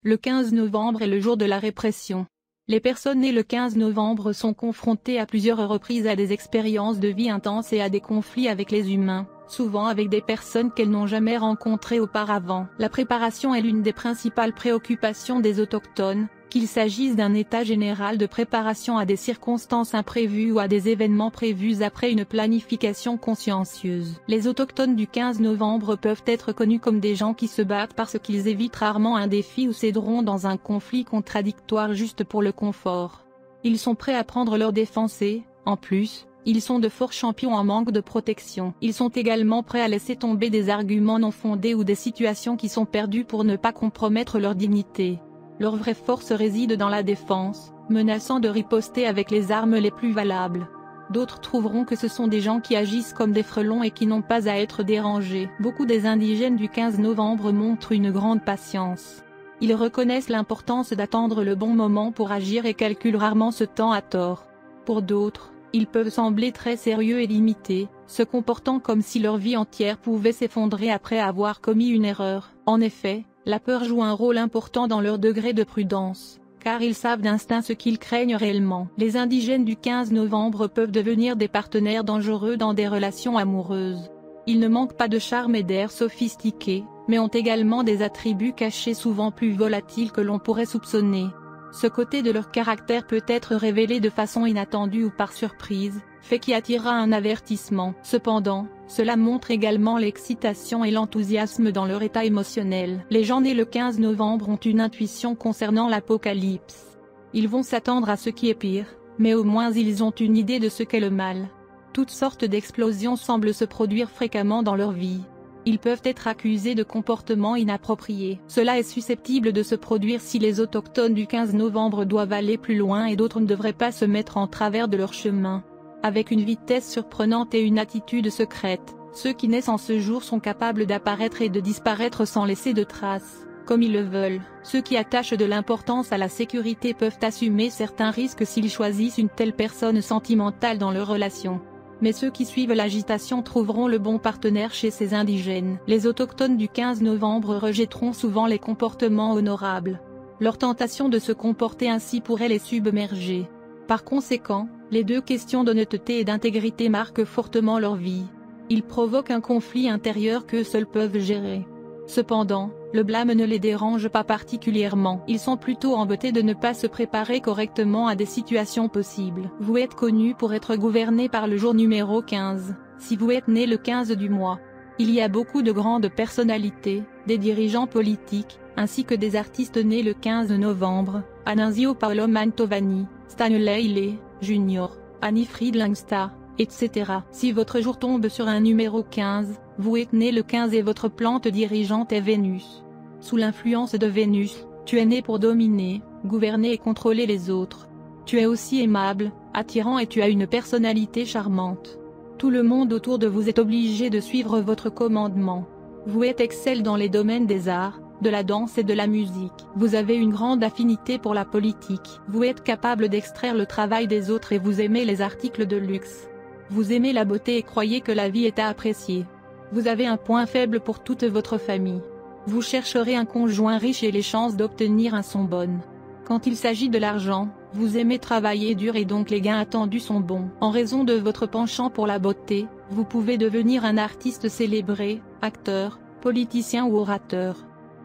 Le 15 novembre est le jour de la répression. Les personnes nées le 15 novembre sont confrontées à plusieurs reprises à des expériences de vie intenses et à des conflits avec les humains, souvent avec des personnes qu'elles n'ont jamais rencontrées auparavant. La préparation est l'une des principales préoccupations des autochtones, qu'il s'agisse d'un état général de préparation à des circonstances imprévues ou à des événements prévus après une planification consciencieuse. Les autochtones du 15 novembre peuvent être connus comme des gens qui se battent parce qu'ils évitent rarement un défi ou céderont dans un conflit contradictoire juste pour le confort. Ils sont prêts à prendre leur défense et, en plus, ils sont de forts champions en manque de protection. Ils sont également prêts à laisser tomber des arguments non fondés ou des situations qui sont perdues pour ne pas compromettre leur dignité. Leur vraie force réside dans la défense, menaçant de riposter avec les armes les plus valables. D'autres trouveront que ce sont des gens qui agissent comme des frelons et qui n'ont pas à être dérangés. Beaucoup des indigènes du 15 novembre montrent une grande patience. Ils reconnaissent l'importance d'attendre le bon moment pour agir et calculent rarement ce temps à tort. Pour d'autres, ils peuvent sembler très sérieux et limités, se comportant comme si leur vie entière pouvait s'effondrer après avoir commis une erreur. En effet, la peur joue un rôle important dans leur degré de prudence, car ils savent d'instinct ce qu'ils craignent réellement. Les indigènes du 15 novembre peuvent devenir des partenaires dangereux dans des relations amoureuses. Ils ne manquent pas de charme et d'air sophistiqué, mais ont également des attributs cachés souvent plus volatiles que l'on pourrait soupçonner. Ce côté de leur caractère peut être révélé de façon inattendue ou par surprise, fait qui attirera un avertissement. Cependant, cela montre également l'excitation et l'enthousiasme dans leur état émotionnel. Les gens nés le 15 novembre ont une intuition concernant l'apocalypse. Ils vont s'attendre à ce qui est pire, mais au moins ils ont une idée de ce qu'est le mal. Toutes sortes d'explosions semblent se produire fréquemment dans leur vie. Ils peuvent être accusés de comportements inappropriés. Cela est susceptible de se produire si les autochtones du 15 novembre doivent aller plus loin et d'autres ne devraient pas se mettre en travers de leur chemin. Avec une vitesse surprenante et une attitude secrète, ceux qui naissent en ce jour sont capables d'apparaître et de disparaître sans laisser de traces, comme ils le veulent. Ceux qui attachent de l'importance à la sécurité peuvent assumer certains risques s'ils choisissent une telle personne sentimentale dans leur relation. Mais ceux qui suivent l'agitation trouveront le bon partenaire chez ces indigènes. Les autochtones du 15 novembre rejetteront souvent les comportements honorables. Leur tentation de se comporter ainsi pourrait les submerger. Par conséquent, les deux questions d'honnêteté et d'intégrité marquent fortement leur vie. Ils provoquent un conflit intérieur qu'eux seuls peuvent gérer. Cependant, le blâme ne les dérange pas particulièrement. Ils sont plutôt embêtés de ne pas se préparer correctement à des situations possibles. Vous êtes connu pour être gouverné par le jour numéro 15, si vous êtes né le 15 du mois. Il y a beaucoup de grandes personnalités, des dirigeants politiques, ainsi que des artistes nés le 15 novembre, Anasio Paolo Mantovani, Stanley Haley, Jr., Annie Fried Langsta, etc. Si votre jour tombe sur un numéro 15, vous êtes né le 15 et votre plante dirigeante est Vénus. Sous l'influence de Vénus, tu es né pour dominer, gouverner et contrôler les autres. Tu es aussi aimable, attirant et tu as une personnalité charmante. Tout le monde autour de vous est obligé de suivre votre commandement. Vous êtes excellent dans les domaines des arts, de la danse et de la musique. Vous avez une grande affinité pour la politique. Vous êtes capable d'extraire le travail des autres et vous aimez les articles de luxe. Vous aimez la beauté et croyez que la vie est à apprécier. Vous avez un point faible pour toute votre famille. Vous chercherez un conjoint riche et les chances d'obtenir un sont bonnes. Quand il s'agit de l'argent, vous aimez travailler dur et donc les gains attendus sont bons. En raison de votre penchant pour la beauté, vous pouvez devenir un artiste célébré, acteur, politicien ou orateur.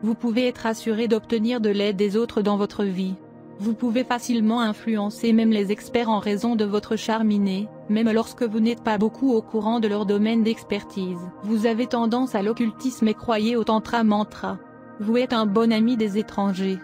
Vous pouvez être assuré d'obtenir de l'aide des autres dans votre vie. Vous pouvez facilement influencer même les experts en raison de votre charme inné, même lorsque vous n'êtes pas beaucoup au courant de leur domaine d'expertise. Vous avez tendance à l'occultisme et croyez au tantra mantra. Vous êtes un bon ami des étrangers.